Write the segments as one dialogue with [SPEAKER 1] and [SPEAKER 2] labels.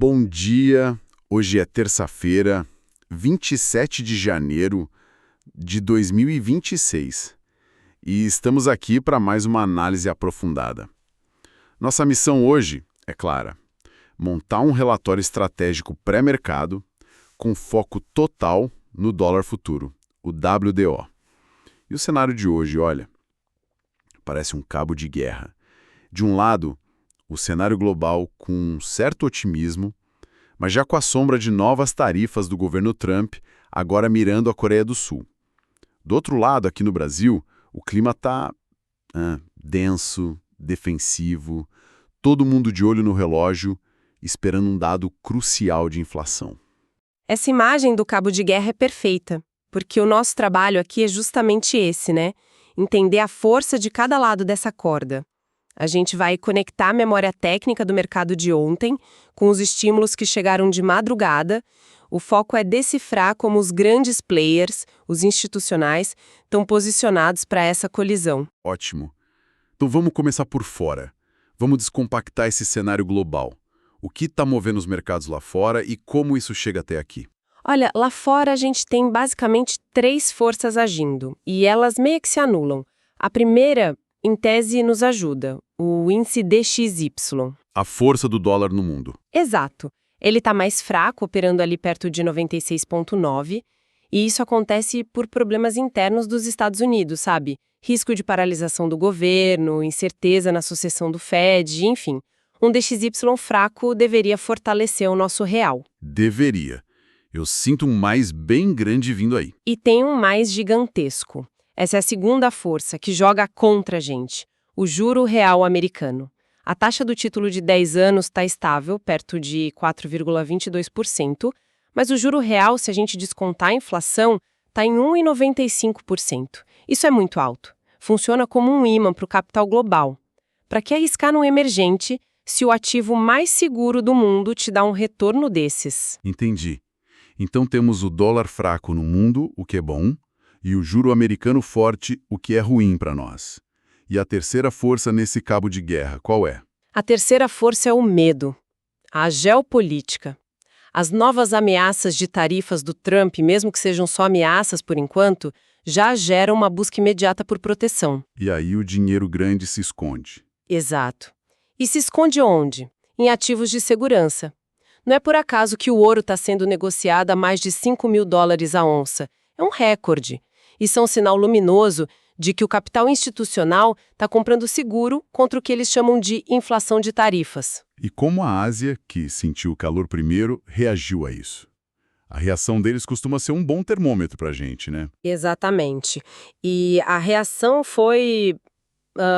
[SPEAKER 1] Bom dia, hoje é terça-feira, 27 de janeiro de 2026 e estamos aqui para mais uma análise aprofundada. Nossa missão hoje é clara: montar um relatório estratégico pré-mercado com foco total no dólar futuro, o WDO. E o cenário de hoje, olha, parece um cabo de guerra. De um lado, o cenário global com um certo otimismo, mas já com a sombra de novas tarifas do governo Trump, agora mirando a Coreia do Sul. Do outro lado, aqui no Brasil, o clima está denso, defensivo, todo mundo de olho no relógio, esperando um dado crucial de inflação.
[SPEAKER 2] Essa imagem do cabo de guerra é perfeita, porque o nosso trabalho aqui é justamente esse, né? Entender a força de cada lado dessa corda. A gente vai conectar a memória técnica do mercado de ontem com os estímulos que chegaram de madrugada. O foco é decifrar como os grandes players, os institucionais, estão posicionados para essa colisão.
[SPEAKER 1] Ótimo. Então vamos começar por fora. Vamos descompactar esse cenário global. O que está movendo os mercados lá fora e como isso chega até aqui?
[SPEAKER 2] Olha, lá fora a gente tem basicamente 3 forças agindo, e elas meio que se anulam. A primeira, em tese, nos ajuda, o índice DXY.
[SPEAKER 1] A força do dólar no mundo.
[SPEAKER 2] Exato. Ele está mais fraco, operando ali perto de 96,9, e isso acontece por problemas internos dos Estados Unidos, sabe? Risco de paralisação do governo, incerteza na sucessão do Fed, enfim. Um DXY fraco deveria fortalecer o nosso real.
[SPEAKER 1] Deveria. Eu sinto um mais bem grande vindo aí.
[SPEAKER 2] E tem um mais gigantesco. Essa é a segunda força que joga contra a gente, o juro real americano. A taxa do título de 10 anos está estável, perto de 4,22%, mas o juro real, se a gente descontar a inflação, está em 1,95%. Isso é muito alto. Funciona como um ímã para o capital global. Para que arriscar num emergente se o ativo mais seguro do mundo te dá um retorno desses?
[SPEAKER 1] Entendi. Então temos o dólar fraco no mundo, o que é bom, e o juro americano forte, o que é ruim para nós. E a terceira força nesse cabo de guerra, qual é?
[SPEAKER 2] A terceira força é o medo, a geopolítica. As novas ameaças de tarifas do Trump, mesmo que sejam só ameaças por enquanto, já geram uma busca imediata por proteção.
[SPEAKER 1] E aí o dinheiro grande se esconde.
[SPEAKER 2] Exato. E se esconde onde? Em ativos de segurança. Não é por acaso que o ouro está sendo negociado a mais de $5.000 a onça. É um recorde. Isso é um sinal luminoso de que o capital institucional está comprando seguro contra o que eles chamam de inflação de tarifas.
[SPEAKER 1] E como a Ásia, que sentiu o calor primeiro, reagiu a isso? A reação deles costuma ser um bom termômetro para a gente, né?
[SPEAKER 2] Exatamente. E a reação foi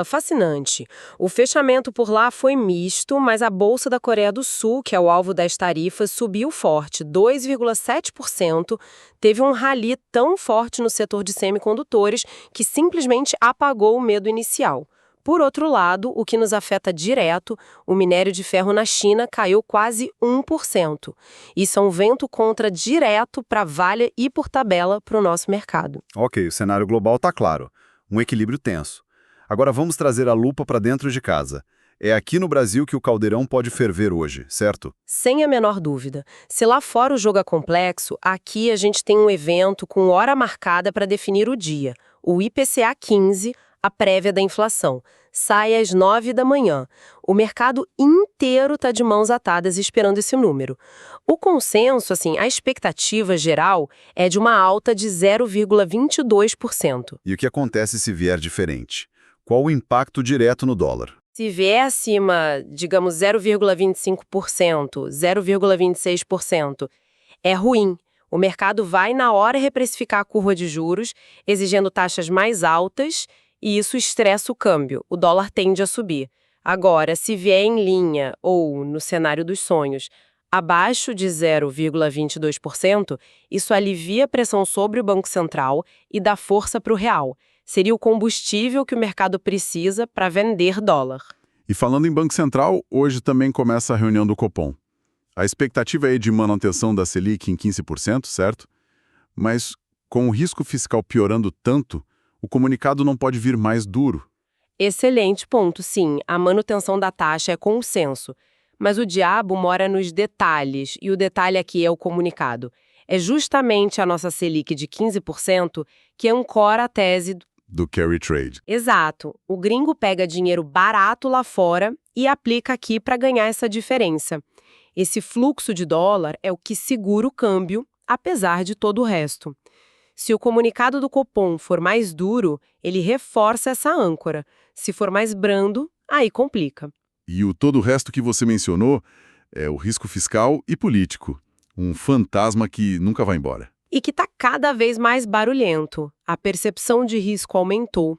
[SPEAKER 2] fascinante. O fechamento por lá foi misto, mas a Bolsa da Coreia do Sul, que é o alvo das tarifas, subiu forte, 2,7%. Teve um rally tão forte no setor de semicondutores que simplesmente apagou o medo inicial. Por outro lado, o que nos afeta direto, o minério de ferro na China caiu quase 1%. Isso é um vento contra direto para Vale e por tabela para o nosso mercado.
[SPEAKER 3] Ok, o cenário global está claro. Um equilíbrio tenso. Agora vamos trazer a lupa para dentro de casa. É aqui no Brasil que o caldeirão pode ferver hoje, certo?
[SPEAKER 2] Sem a menor dúvida. Se lá fora o jogo é complexo, aqui a gente tem um evento com hora marcada para definir o dia. O IPCA 15, a prévia da inflação. Sai às 9 da manhã. O mercado inteiro está de mãos atadas esperando esse número. O consenso, a expectativa geral é de uma alta de 0,22%.
[SPEAKER 3] E o que acontece se vier diferente? Qual o impacto direto no dólar?
[SPEAKER 2] Se vier acima, digamos, 0,25%, 0,26%, é ruim. O mercado vai na hora reprecificar a curva de juros, exigindo taxas mais altas, e isso estressa o câmbio. O dólar tende a subir. Agora, se vier em linha, ou no cenário dos sonhos, abaixo de 0,22%, isso alivia a pressão sobre o Banco Central e dá força para o real. Seria o combustível que o mercado precisa para vender dólar.
[SPEAKER 1] E falando em Banco Central, hoje também começa a reunião do Copom. A expectativa é de manutenção da Selic em 15%, certo? Mas com o risco fiscal piorando tanto, o comunicado não pode vir mais duro.
[SPEAKER 2] Excelente ponto, sim. A manutenção da taxa é consenso. Mas o diabo mora nos detalhes, e o detalhe aqui é o comunicado. É justamente a nossa Selic de 15% que ancora a tese
[SPEAKER 1] Do carry trade.
[SPEAKER 2] Exato. O gringo pega dinheiro barato lá fora e aplica aqui para ganhar essa diferença. Esse fluxo de dólar é o que segura o câmbio, apesar de todo o resto. Se o comunicado do Copom for mais duro, ele reforça essa âncora. Se for mais brando, aí complica.
[SPEAKER 1] E o todo o resto que você mencionou é o risco fiscal e político. Um fantasma que nunca vai embora.
[SPEAKER 2] E que está cada vez mais barulhento. A percepção de risco aumentou.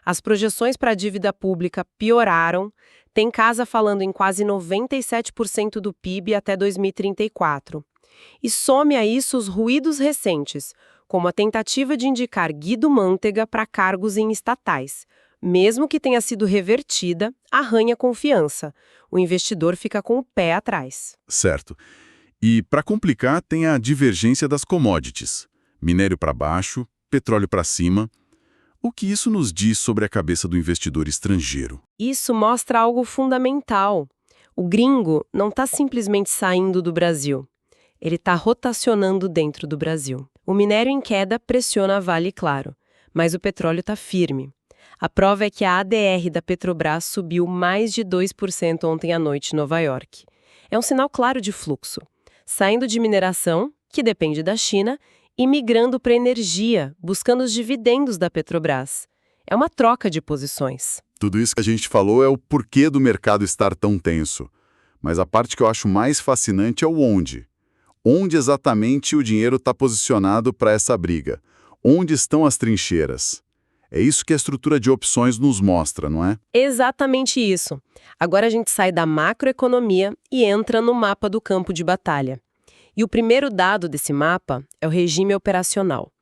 [SPEAKER 2] As projeções para a dívida pública pioraram. Tem casa falando em quase 97% do PIB até 2034. E some a isso os ruídos recentes, como a tentativa de indicar Guido Mantega para cargos em estatais. Mesmo que tenha sido revertida, arranha confiança. O investidor fica com o pé atrás.
[SPEAKER 1] Certo. E, para complicar, tem a divergência das commodities. Minério para baixo, petróleo para cima. O que isso nos diz sobre a cabeça do investidor estrangeiro?
[SPEAKER 2] Isso mostra algo fundamental. O gringo não está simplesmente saindo do Brasil. Ele está rotacionando dentro do Brasil. O minério em queda pressiona a Vale, claro, mas o petróleo está firme. A prova é que a ADR da Petrobras subiu mais de 2% ontem à noite em Nova York. É um sinal claro de fluxo. Saindo de mineração, que depende da China, e migrando para energia, buscando os dividendos da Petrobras. É uma troca de posições.
[SPEAKER 1] Tudo isso que a gente falou é o porquê do mercado estar tão tenso. Mas a parte que eu acho mais fascinante é o onde. Onde exatamente o dinheiro está posicionado para essa briga? Onde estão as trincheiras? É isso que a estrutura de opções nos mostra, não é?
[SPEAKER 2] Exatamente isso. Agora a gente sai da macroeconomia e entra no mapa do campo de batalha. E o primeiro dado desse mapa é o regime operacional.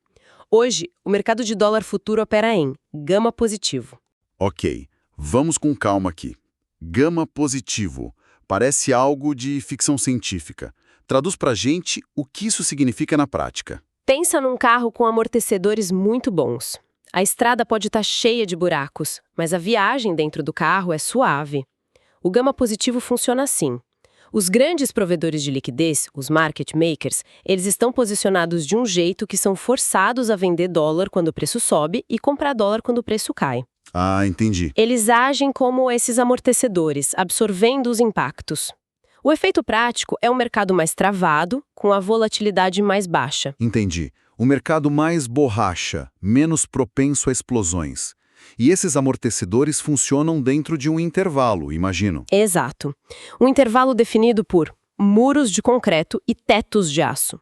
[SPEAKER 2] Hoje, o mercado de dólar futuro opera em gama positivo.
[SPEAKER 1] Ok, vamos com calma aqui. Gama positivo. Parece algo de ficção científica. Traduz pra gente o que isso significa na prática.
[SPEAKER 2] Pensa num carro com amortecedores muito bons. A estrada pode estar cheia de buracos, mas a viagem dentro do carro é suave. O gama positivo funciona assim. Os grandes provedores de liquidez, os market makers, eles estão posicionados de um jeito que são forçados a vender dólar quando o preço sobe e comprar dólar quando o preço cai.
[SPEAKER 1] Ah, entendi.
[SPEAKER 2] Eles agem como esses amortecedores, absorvendo os impactos. O efeito prático é um mercado mais travado, com a volatilidade mais baixa.
[SPEAKER 1] Entendi. Um mercado mais borracha, menos propenso a explosões. E esses amortecedores funcionam dentro de um intervalo, imagino.
[SPEAKER 2] Exato. Um intervalo definido por muros de concreto e tetos de aço.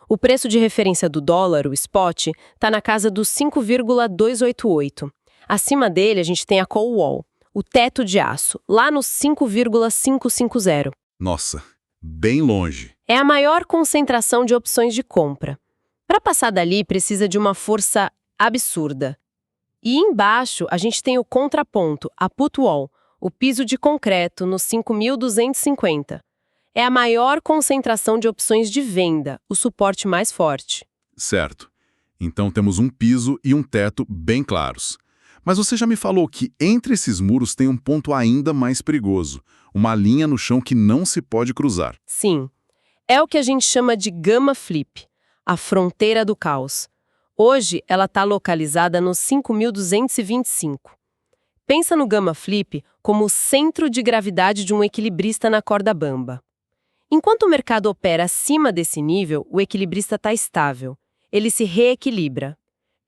[SPEAKER 2] O preço de referência do dólar, o spot, está na casa dos 5,288. Acima dele, a gente tem a call wall, o teto de aço, lá nos 5,550.
[SPEAKER 1] Nossa, bem longe.
[SPEAKER 2] É a maior concentração de opções de compra. Para passar dali, precisa de uma força absurda. E embaixo, a gente tem o contraponto, a put wall, o piso de concreto nos 5.250. É a maior concentração de opções de venda, o suporte mais forte.
[SPEAKER 1] Certo. Então temos um piso e um teto bem claros. Mas você já me falou que entre esses muros tem um ponto ainda mais perigoso, uma linha no chão que não se pode cruzar.
[SPEAKER 2] Sim. É o que a gente chama de gamma flip, a fronteira do caos. Hoje, ela está localizada nos 5.225. Pensa no gamma flip como o centro de gravidade de um equilibrista na corda bamba. Enquanto o mercado opera acima desse nível, o equilibrista está estável. Ele se reequilibra.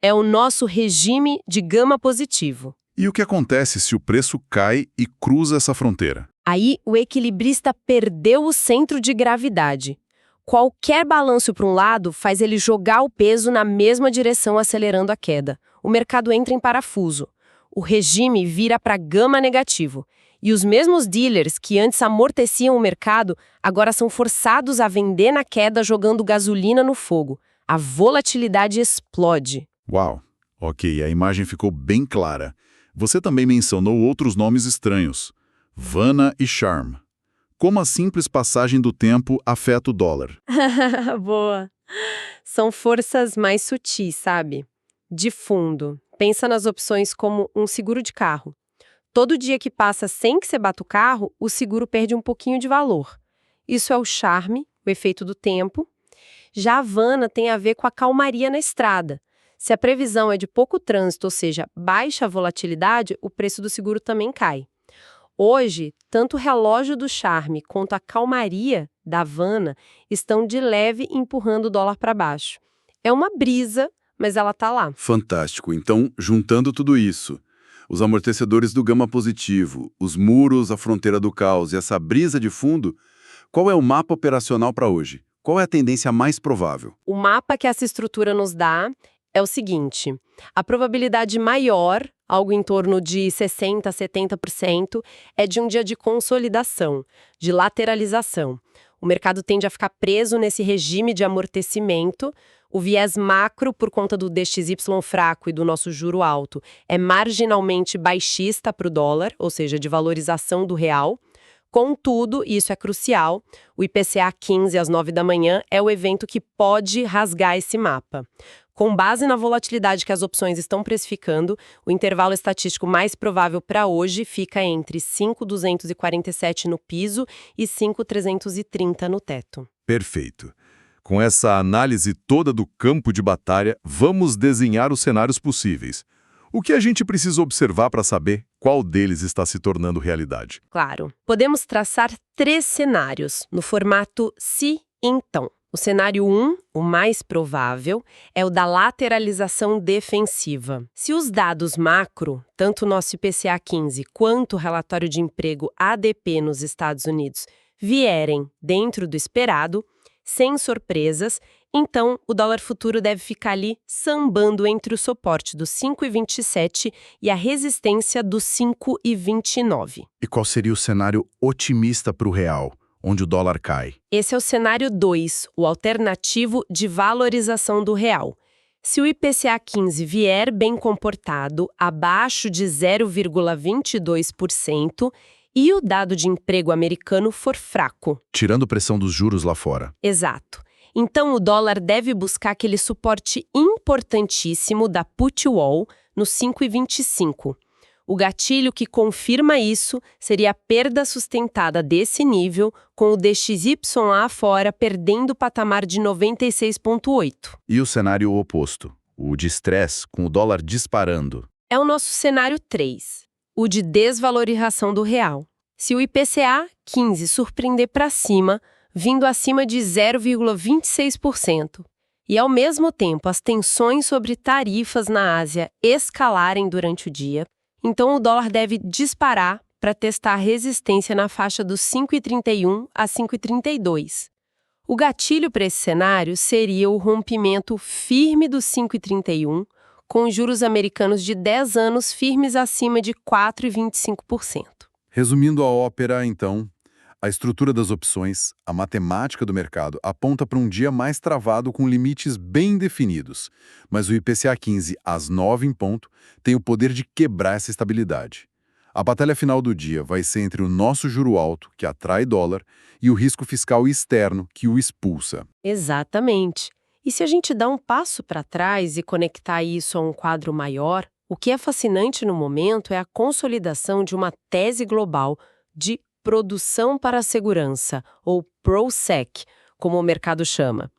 [SPEAKER 2] É o nosso regime de gama positivo.
[SPEAKER 1] E o que acontece se o preço cai e cruza essa fronteira?
[SPEAKER 2] Aí, o equilibrista perdeu o centro de gravidade. Qualquer balanço para um lado faz ele jogar o peso na mesma direção, acelerando a queda. O mercado entra em parafuso. O regime vira para gama negativo. E os mesmos dealers que antes amorteciam o mercado, agora são forçados a vender na queda jogando gasolina no fogo. A volatilidade explode.
[SPEAKER 1] Uau! Ok, a imagem ficou bem clara. Você também mencionou outros nomes estranhos. Vana e Charm. Como a simples passagem do tempo afeta o dólar?
[SPEAKER 2] Boa! São forças mais sutis, sabe? De fundo. Pensa nas opções como um seguro de carro. Todo dia que passa sem que você bata o carro, o seguro perde um pouquinho de valor. Isso é o charme, o efeito do tempo. Já a Havana tem a ver com a calmaria na estrada. Se a previsão é de pouco trânsito, ou seja, baixa volatilidade, o preço do seguro também cai. Hoje, tanto o relógio do charme quanto a calmaria da Havana estão de leve empurrando o dólar para baixo. É uma brisa, mas ela está lá.
[SPEAKER 3] Fantástico. Então, juntando tudo isso, os amortecedores do gama positivo, os muros, a fronteira do caos e essa brisa de fundo, qual é o mapa operacional para hoje? Qual é a tendência mais provável?
[SPEAKER 2] O mapa que essa estrutura nos dá é o seguinte: a probabilidade maior, algo em torno de 60% a 70%, é de um dia de consolidação, de lateralização. O mercado tende a ficar preso nesse regime de amortecimento. O viés macro, por conta do DXY fraco e do nosso juro alto, é marginalmente baixista para o dólar, ou seja, de valorização do real. Contudo, e isso é crucial, o IPCA 15 às 9 da manhã é o evento que pode rasgar esse mapa. Com base na volatilidade que as opções estão precificando, o intervalo estatístico mais provável para hoje fica entre 5.247 no piso e 5.330 no teto.
[SPEAKER 4] Perfeito. Com essa análise toda do campo de batalha, vamos desenhar os cenários possíveis. O que a gente precisa observar para saber qual deles está se tornando realidade?
[SPEAKER 2] Claro. Podemos traçar 3 cenários, no formato se então. O cenário 1, o mais provável, é o da lateralização defensiva. Se os dados macro, tanto o nosso IPCA 15 quanto o relatório de emprego ADP nos Estados Unidos, vierem dentro do esperado, sem surpresas, então o dólar futuro deve ficar ali sambando entre o suporte dos 5,27 e a resistência dos 5,29.
[SPEAKER 1] E qual seria o cenário otimista para o real, onde o dólar cai?
[SPEAKER 2] Esse é o cenário 2, o alternativo de valorização do real. Se o IPCA 15 vier bem comportado, abaixo de 0,22%, e o dado de emprego americano for fraco.
[SPEAKER 1] Tirando pressão dos juros lá fora.
[SPEAKER 2] Exato. Então o dólar deve buscar aquele suporte importantíssimo da put wall no 5,25. O gatilho que confirma isso seria a perda sustentada desse nível, com o DXYA fora perdendo o patamar de 96,8.
[SPEAKER 1] E o cenário oposto, o de estresse, com o dólar disparando?
[SPEAKER 2] É o nosso cenário 3, o de desvalorização do real. Se o IPCA 15 surpreender para cima, vindo acima de 0,26%, e ao mesmo tempo as tensões sobre tarifas na Ásia escalarem durante o dia, então o dólar deve disparar para testar a resistência na faixa dos 5,31 a 5,32. O gatilho para esse cenário seria o rompimento firme dos 5,31, com juros americanos de 10 anos firmes acima de 4,25%.
[SPEAKER 1] Resumindo a ópera, então, a estrutura das opções, a matemática do mercado, aponta para um dia mais travado com limites bem definidos. Mas o IPCA 15, às 9 em ponto, tem o poder de quebrar essa estabilidade. A batalha final do dia vai ser entre o nosso juro alto, que atrai dólar, e o risco fiscal externo, que o expulsa.
[SPEAKER 2] Exatamente. E se a gente dá um passo para trás e conectar isso a um quadro maior, o que é fascinante no momento é a consolidação de uma tese global de produção para a segurança, ou PROSEC, como o mercado chama.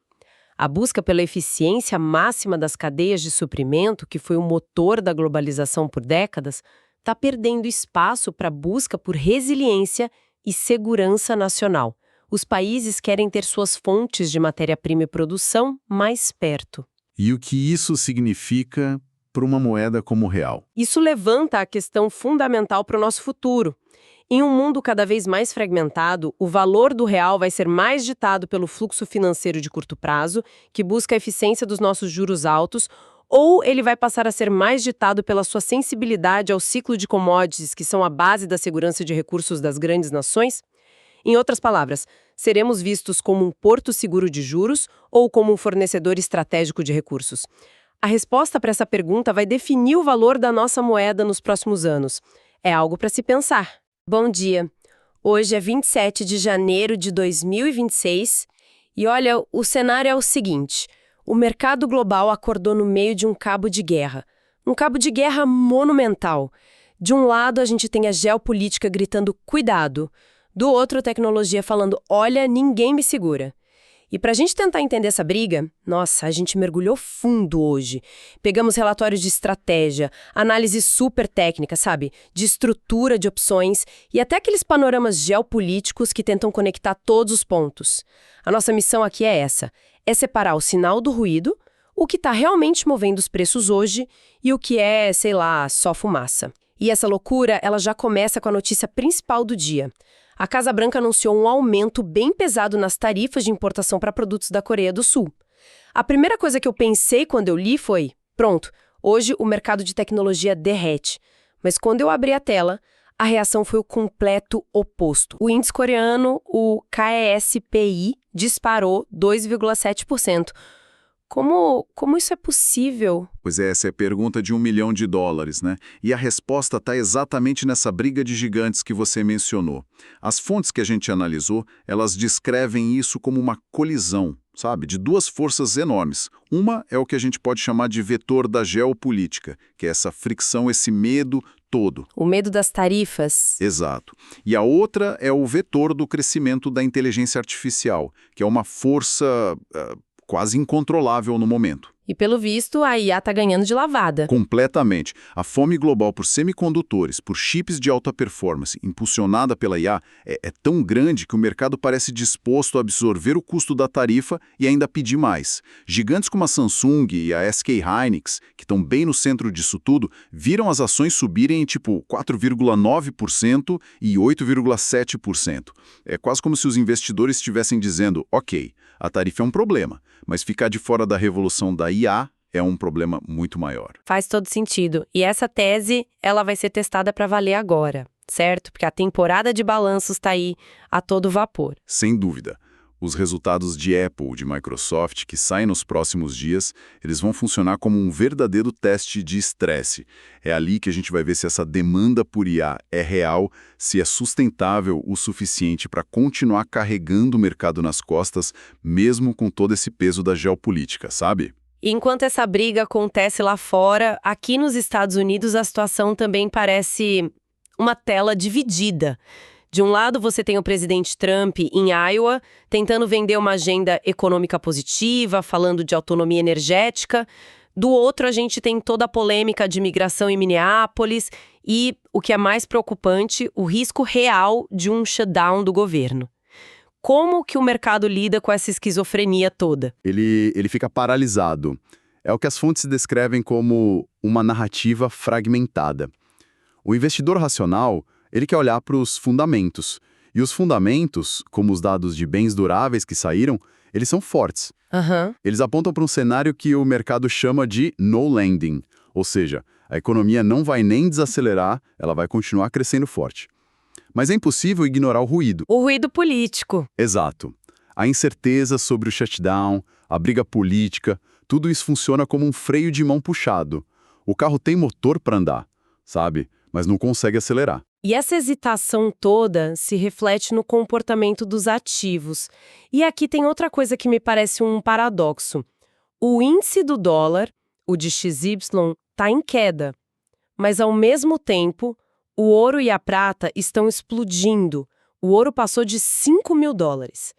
[SPEAKER 2] A busca pela eficiência máxima das cadeias de suprimento, que foi o motor da globalização por décadas, está perdendo espaço para a busca por resiliência e segurança nacional. Os países querem ter suas fontes de matéria-prima e produção mais perto.
[SPEAKER 1] E o que isso significa para uma moeda como o real?
[SPEAKER 2] Isso levanta a questão fundamental para o nosso futuro. Em um mundo cada vez mais fragmentado, o valor do real vai ser mais ditado pelo fluxo financeiro de curto prazo, que busca a eficiência dos nossos juros altos, ou ele vai passar a ser mais ditado pela sua sensibilidade ao ciclo de commodities, que são a base da segurança de recursos das grandes nações? Em outras palavras, seremos vistos como um porto seguro de juros ou como um fornecedor estratégico de recursos? A resposta para essa pergunta vai definir o valor da nossa moeda nos próximos anos. É algo para se pensar. Bom dia. Hoje é 27 de janeiro de 2026 e olha, o cenário é o seguinte: o mercado global acordou no meio de um cabo de guerra monumental. De um lado, a gente tem a geopolítica gritando cuidado. Do outro, a tecnologia falando, olha, ninguém me segura. E para a gente tentar entender essa briga, nossa, a gente mergulhou fundo hoje. Pegamos relatórios de estratégia, análise super técnica, sabe? De estrutura de opções e até aqueles panoramas geopolíticos que tentam conectar todos os pontos. A nossa missão aqui é essa, é separar o sinal do ruído, o que está realmente movendo os preços hoje e o que é, sei lá, só fumaça. E essa loucura, ela já começa com a notícia principal do dia. A Casa Branca anunciou um aumento bem pesado nas tarifas de importação para produtos da Coreia do Sul. A primeira coisa que eu pensei quando eu li foi, pronto, hoje o mercado de tecnologia derrete. Mas quando eu abri a tela, a reação foi o completo oposto. O índice coreano, o KESPI, disparou 2,7%. Como isso é possível?
[SPEAKER 1] Pois é, essa é a pergunta de $1 milhão, né? E a resposta está exatamente nessa briga de gigantes que você mencionou. As fontes que a gente analisou, elas descrevem isso como uma colisão, sabe? De duas forças enormes. Uma é o que a gente pode chamar de vetor da geopolítica, que é essa fricção, esse medo todo.
[SPEAKER 2] O medo das tarifas.
[SPEAKER 1] Exato. E a outra é o vetor do crescimento da inteligência artificial, que é uma força quase incontrolável no momento.
[SPEAKER 2] E pelo visto, a IA está ganhando de lavada.
[SPEAKER 1] Completamente. A fome global por semicondutores, por chips de alta performance, impulsionada pela IA, é tão grande que o mercado parece disposto a absorver o custo da tarifa e ainda pedir mais. Gigantes como a Samsung e a SK Hynix, que estão bem no centro disso tudo, viram as ações subirem em tipo 4,9% e 8,7%. É quase como se os investidores estivessem dizendo, ok, a tarifa é um problema, mas ficar de fora da revolução da IA é um problema muito maior.
[SPEAKER 2] Faz todo sentido. E essa tese, ela vai ser testada para valer agora, certo? Porque a temporada de balanços está aí a todo vapor.
[SPEAKER 1] Sem dúvida. Os resultados de Apple, de Microsoft, que saem nos próximos dias, eles vão funcionar como um verdadeiro teste de estresse. É ali que a gente vai ver se essa demanda por IA é real, se é sustentável o suficiente para continuar carregando o mercado nas costas, mesmo com todo esse peso da geopolítica, sabe?
[SPEAKER 2] E enquanto essa briga acontece lá fora, aqui nos Estados Unidos a situação também parece uma tela dividida. De um lado, você tem o presidente Trump em Iowa, tentando vender uma agenda econômica positiva, falando de autonomia energética. Do outro, a gente tem toda a polêmica de imigração em Minneapolis e, o que é mais preocupante, o risco real de um shutdown do governo. Como que o mercado lida com essa esquizofrenia toda?
[SPEAKER 3] Ele fica paralisado. É o que as fontes descrevem como uma narrativa fragmentada. O investidor racional, ele quer olhar para os fundamentos. E os fundamentos, como os dados de bens duráveis que saíram, eles são fortes. Eles apontam para um cenário que o mercado chama de no landing, ou seja, a economia não vai nem desacelerar, ela vai continuar crescendo forte. Mas é impossível ignorar o ruído.
[SPEAKER 2] O ruído político.
[SPEAKER 3] Exato. A incerteza sobre o shutdown, a briga política, tudo isso funciona como um freio de mão puxado. O carro tem motor para andar, sabe? Mas não consegue acelerar.
[SPEAKER 2] E essa hesitação toda se reflete no comportamento dos ativos. E aqui tem outra coisa que me parece um paradoxo. O índice do dólar, o de XY, está em queda. Mas, ao mesmo tempo, o ouro e a prata estão explodindo. O ouro passou de $5.000.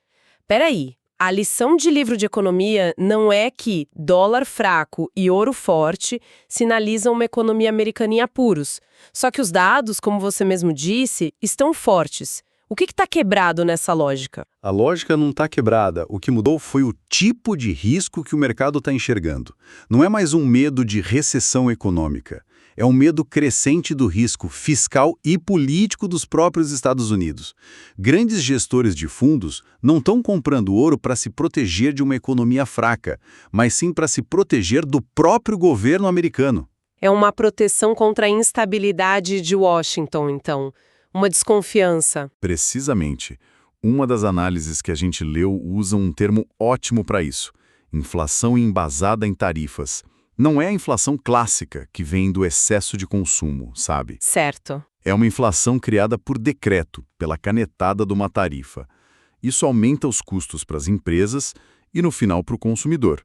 [SPEAKER 2] Peraí, a lição de livro de economia não é que dólar fraco e ouro forte sinalizam uma economia americana em apuros. Só que os dados, como você mesmo disse, estão fortes. O que está quebrado nessa lógica?
[SPEAKER 3] A lógica não está quebrada. O que mudou foi o tipo de risco que o mercado está enxergando. Não é mais um medo de recessão econômica. É um medo crescente do risco fiscal e político dos próprios Estados Unidos. Grandes gestores de fundos não estão comprando ouro para se proteger de uma economia fraca, mas sim para se proteger do próprio governo americano.
[SPEAKER 2] É uma proteção contra a instabilidade de Washington, então. Uma desconfiança.
[SPEAKER 1] Precisamente. Uma das análises que a gente leu usa um termo ótimo para isso: inflação embasada em tarifas. Não é a inflação clássica que vem do excesso de consumo, sabe?
[SPEAKER 2] Certo.
[SPEAKER 1] É uma inflação criada por decreto, pela canetada de uma tarifa. Isso aumenta os custos para as empresas e, no final, para o consumidor.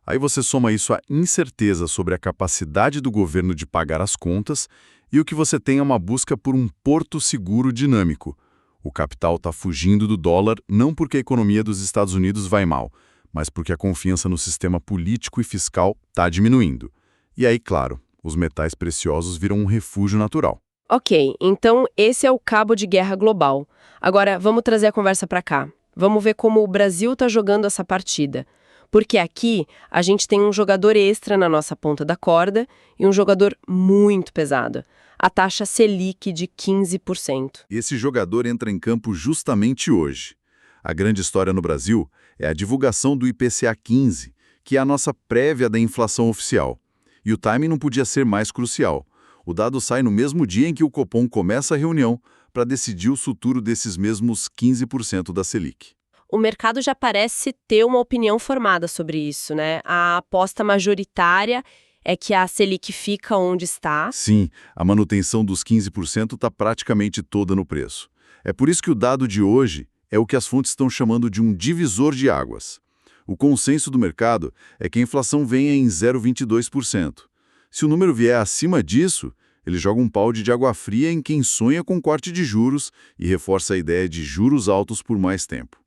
[SPEAKER 1] Aí você soma isso à incerteza sobre a capacidade do governo de pagar as contas e o que você tem é uma busca por um porto seguro dinâmico. O capital está fugindo do dólar não porque a economia dos Estados Unidos vai mal, mas porque a confiança no sistema político e fiscal está diminuindo. E aí, claro, os metais preciosos viram um refúgio natural.
[SPEAKER 2] Ok, então esse é o cabo de guerra global. Agora, vamos trazer a conversa para cá. Vamos ver como o Brasil está jogando essa partida. Porque aqui a gente tem um jogador extra na nossa ponta da corda e um jogador muito pesado. A taxa Selic de 15%.
[SPEAKER 1] Esse jogador entra em campo justamente hoje. A grande história no Brasil é a divulgação do IPCA 15, que é a nossa prévia da inflação oficial. E o timing não podia ser mais crucial. O dado sai no mesmo dia em que o Copom começa a reunião para decidir o futuro desses mesmos 15% da Selic.
[SPEAKER 2] O mercado já parece ter uma opinião formada sobre isso, né? A aposta majoritária é que a Selic fica onde está.
[SPEAKER 1] Sim, a manutenção dos 15% está praticamente toda no preço. É por isso que o dado de hoje é o que as fontes estão chamando de um divisor de águas. O consenso do mercado é que a inflação venha em 0,22%. Se o número vier acima disso, ele joga um balde de água fria em quem sonha com corte de juros e reforça a ideia de juros altos por mais tempo.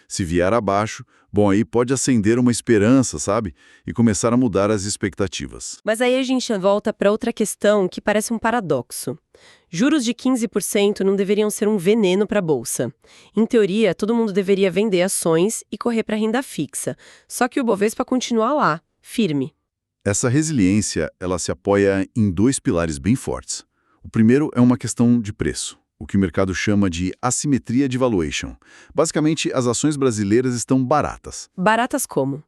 [SPEAKER 1] Se vier abaixo, bom, aí pode acender uma esperança, sabe? E começar a mudar as expectativas.
[SPEAKER 2] Mas aí a gente volta para outra questão que parece um paradoxo. Juros de 15% não deveriam ser um veneno para a Bolsa. Em teoria, todo mundo deveria vender ações e correr para a renda fixa. Só que o Bovespa continua lá, firme.
[SPEAKER 1] Essa resiliência, ela se apoia em dois pilares bem fortes. O primeiro é uma questão de preço, o que o mercado chama de assimetria de valuation. Basicamente, as ações brasileiras estão baratas.
[SPEAKER 2] Baratas como?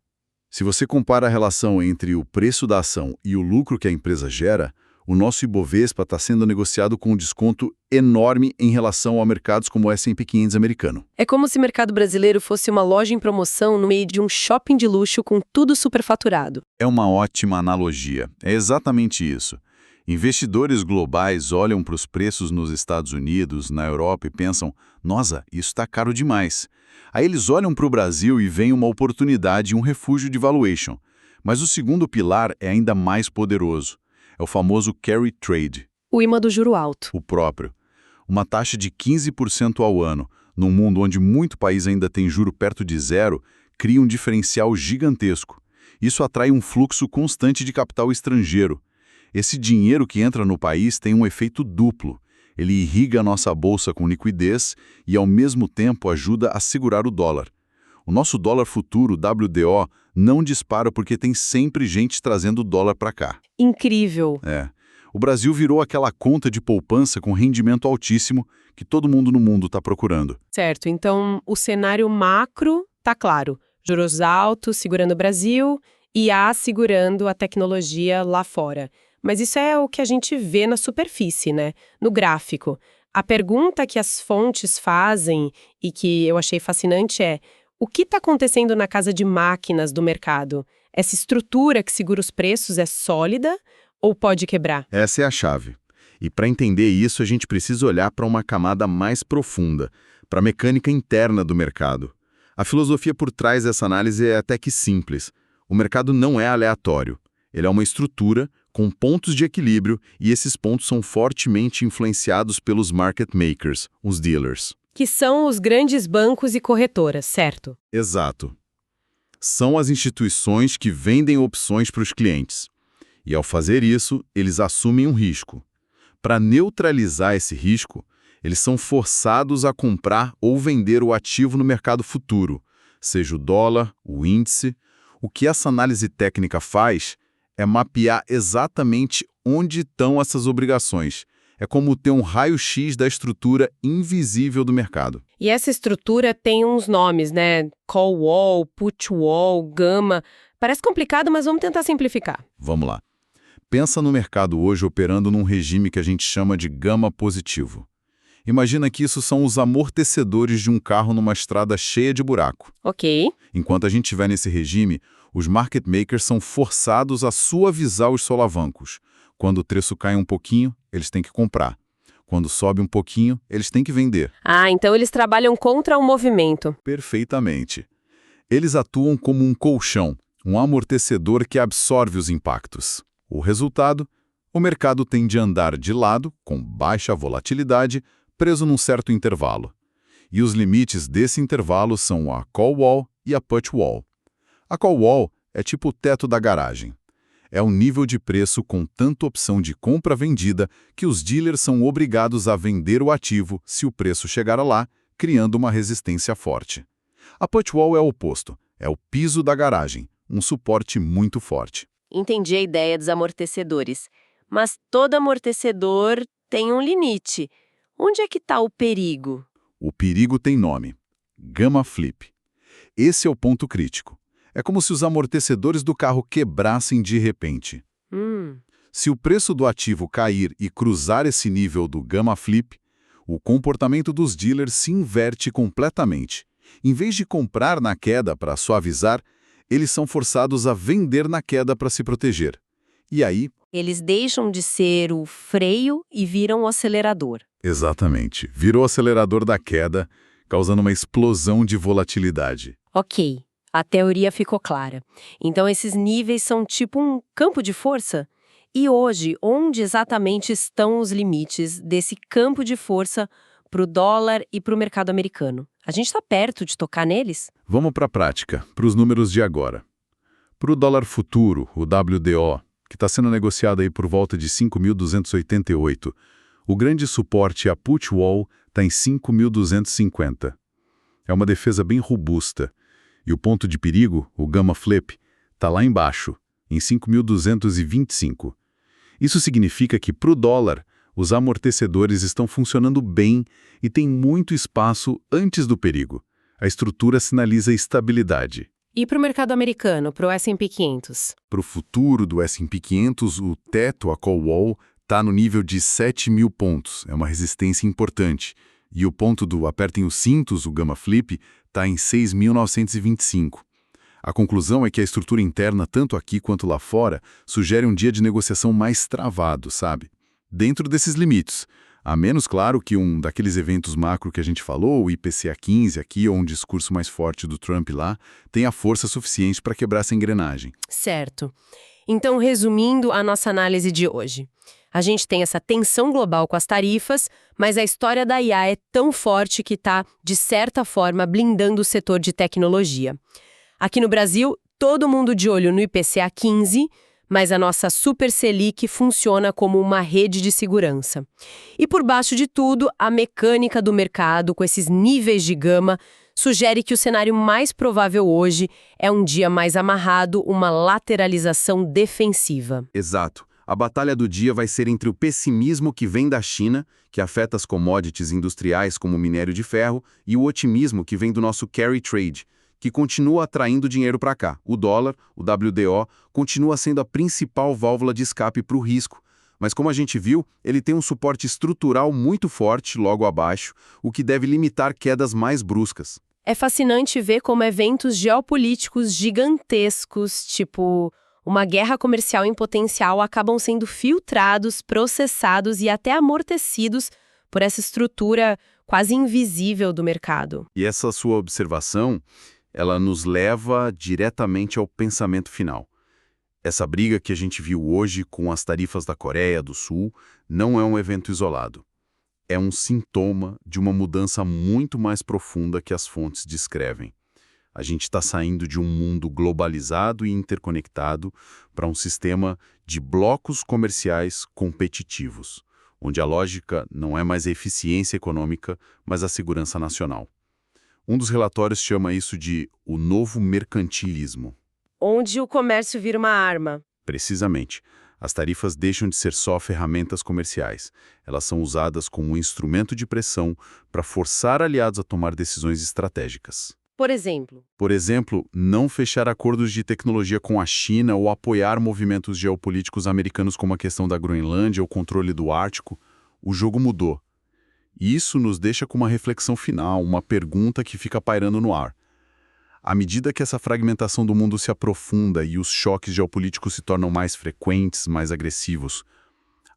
[SPEAKER 1] Se você compara a relação entre o preço da ação e o lucro que a empresa gera, o nosso Ibovespa está sendo negociado com um desconto enorme em relação a mercados como o S&P 500 americano.
[SPEAKER 2] É como se o mercado brasileiro fosse uma loja em promoção no meio de um shopping de luxo com tudo superfaturado.
[SPEAKER 1] É uma ótima analogia. É exatamente isso. Investidores globais olham para os preços nos Estados Unidos, na Europa e pensam, nossa, isso está caro demais. Aí eles olham para o Brasil e veem uma oportunidade e um refúgio de valuation. Mas o segundo pilar é ainda mais poderoso. É o famoso carry trade.
[SPEAKER 2] O imã do juro alto.
[SPEAKER 1] O próprio. Uma taxa de 15% ao ano, num mundo onde muito país ainda tem juro perto de zero, cria um diferencial gigantesco. Isso atrai um fluxo constante de capital estrangeiro. Esse dinheiro que entra no país tem um efeito duplo. Ele irriga a nossa bolsa com liquidez e, ao mesmo tempo, ajuda a segurar o dólar. O nosso dólar futuro, WDO, não dispara porque tem sempre gente trazendo dólar para cá.
[SPEAKER 2] Incrível.
[SPEAKER 1] O Brasil virou aquela conta de poupança com rendimento altíssimo que todo mundo no mundo está procurando.
[SPEAKER 2] Certo, então o cenário macro tá claro. Juros altos segurando o Brasil e segurando a tecnologia lá fora. Mas isso é o que a gente vê na superfície, né? No gráfico. A pergunta que as fontes fazem e que eu achei fascinante é: o que está acontecendo na casa de máquinas do mercado? Essa estrutura que segura os preços é sólida ou pode quebrar?
[SPEAKER 1] Essa é a chave. E para entender isso, a gente precisa olhar para uma camada mais profunda, para a mecânica interna do mercado. A filosofia por trás dessa análise é até que simples. O mercado não é aleatório. Ele é uma estrutura com pontos de equilíbrio e esses pontos são fortemente influenciados pelos market makers, os dealers.
[SPEAKER 2] Que são os grandes bancos e corretoras, certo?
[SPEAKER 1] Exato. São as instituições que vendem opções para os clientes. E ao fazer isso, eles assumem um risco. Para neutralizar esse risco, eles são forçados a comprar ou vender o ativo no mercado futuro, seja o dólar, o índice. O que essa análise técnica faz é mapear exatamente onde estão essas obrigações. É como ter um raio-x da estrutura invisível do mercado.
[SPEAKER 2] E essa estrutura tem uns nomes, né? Call wall, put wall, gama. Parece complicado, mas vamos tentar simplificar.
[SPEAKER 1] Vamos lá. Pensa no mercado hoje operando num regime que a gente chama de gama positivo. Imagina que isso são os amortecedores de um carro numa estrada cheia de buraco.
[SPEAKER 2] Ok.
[SPEAKER 1] Enquanto a gente estiver nesse regime, os market makers são forçados a suavizar os solavancos. Quando o preço cai um pouquinho, eles têm que comprar. Quando sobe um pouquinho, eles têm que vender.
[SPEAKER 2] Então eles trabalham contra o movimento.
[SPEAKER 1] Perfeitamente. Eles atuam como um colchão,
[SPEAKER 4] um amortecedor que absorve os impactos. O resultado? O mercado tende a andar de lado, com baixa volatilidade, preso num certo intervalo. E os limites desse intervalo são a call wall e a put wall. A call wall é tipo o teto da garagem. É um nível de preço com tanta opção de compra-vendida que os dealers são obrigados a vender o ativo se o preço chegar lá, criando uma resistência forte. A put wall é o oposto, é o piso da garagem, um suporte muito forte.
[SPEAKER 2] Entendi a ideia dos amortecedores. Mas todo amortecedor tem um limite. Onde é que está o perigo?
[SPEAKER 4] O perigo tem nome: Gamma Flip. Esse é o ponto crítico. É como se os amortecedores do carro quebrassem de repente. Se o preço do ativo cair e cruzar esse nível do Gamma Flip, o comportamento dos dealers se inverte completamente. Em vez de comprar na queda para suavizar, eles são forçados a vender na queda para se proteger. E aí...
[SPEAKER 2] Eles deixam de ser o freio e viram o acelerador.
[SPEAKER 4] Exatamente. Virou o acelerador da queda, causando uma explosão de volatilidade.
[SPEAKER 2] Ok, a teoria ficou clara. Então esses níveis são tipo um campo de força? E hoje, onde exatamente estão os limites desse campo de força para o dólar e para o mercado americano? A gente está perto de tocar neles?
[SPEAKER 4] Vamos para a prática, para os números de agora. Para o dólar futuro, o WDO, que está sendo negociado aí por volta de 5.288, o grande suporte, a put wall, está em 5.250. É uma defesa bem robusta. E o ponto de perigo, o Gamma Flip, está lá embaixo, em 5.225. Isso significa que, para o dólar, os amortecedores estão funcionando bem e tem muito espaço antes do perigo. A estrutura sinaliza estabilidade.
[SPEAKER 2] E para o mercado americano, para o S&P 500?
[SPEAKER 4] Para o futuro do S&P 500, o teto, a call wall, está no nível de 7.000 pontos. É uma resistência importante. E o ponto do apertem os cintos, o Gamma Flip, está em 6.925. A conclusão é que a estrutura interna, tanto aqui quanto lá fora, sugere um dia de negociação mais travado, sabe? Dentro desses limites. A menos, claro, que um daqueles eventos macro que a gente falou, o IPCA 15 aqui, ou um discurso mais forte do Trump lá, tenha força suficiente para quebrar essa engrenagem.
[SPEAKER 2] Certo. Então, resumindo a nossa análise de hoje. A gente tem essa tensão global com as tarifas, mas a história da IA é tão forte que está, de certa forma, blindando o setor de tecnologia. Aqui no Brasil, todo mundo de olho no IPCA 15, mas a nossa Super Selic funciona como uma rede de segurança. E por baixo de tudo, a mecânica do mercado, com esses níveis de gama, sugere que o cenário mais provável hoje é um dia mais amarrado, uma lateralização defensiva.
[SPEAKER 1] Exato. A batalha do dia vai ser entre o pessimismo que vem da China, que afeta as commodities industriais como o minério de ferro, e o otimismo que vem do nosso carry trade, que continua atraindo dinheiro para cá. O dólar, o WDO, continua sendo a principal válvula de escape para o risco. Mas como a gente viu, ele tem um suporte estrutural muito forte logo abaixo, o que deve limitar quedas mais bruscas.
[SPEAKER 2] É fascinante ver como eventos geopolíticos gigantescos, tipo uma guerra comercial em potencial, acabam sendo filtrados, processados e até amortecidos por essa estrutura quase invisível do mercado.
[SPEAKER 1] E essa sua observação, ela nos leva diretamente ao pensamento final. Essa briga que a gente viu hoje com as tarifas da Coreia do Sul não é um evento isolado. É um sintoma de uma mudança muito mais profunda que as fontes descrevem. A gente está saindo de um mundo globalizado e interconectado para um sistema de blocos comerciais competitivos, onde a lógica não é mais a eficiência econômica, mas a segurança nacional. Um dos relatórios chama isso de o novo mercantilismo.
[SPEAKER 2] Onde o comércio vira uma arma.
[SPEAKER 1] Precisamente. As tarifas deixam de ser só ferramentas comerciais. Elas são usadas como um instrumento de pressão para forçar aliados a tomar decisões estratégicas.
[SPEAKER 2] Por exemplo,
[SPEAKER 1] não fechar acordos de tecnologia com a China ou apoiar movimentos geopolíticos americanos como a questão da Groenlândia ou o controle do Ártico. O jogo mudou. E isso nos deixa com uma reflexão final, uma pergunta que fica pairando no ar. À medida que essa fragmentação do mundo se aprofunda e os choques geopolíticos se tornam mais frequentes, mais agressivos,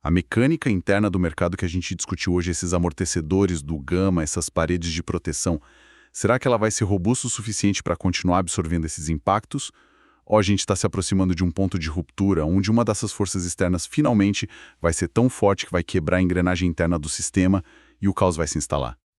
[SPEAKER 1] a mecânica interna do mercado que a gente discutiu hoje, esses amortecedores do gama, essas paredes de proteção, será que ela vai ser robusta o suficiente para continuar absorvendo esses impactos?
[SPEAKER 4] ou a gente está se aproximando de um ponto de ruptura, onde uma dessas forças externas finalmente vai ser tão forte que vai quebrar a engrenagem interna do sistema e o caos vai se instalar?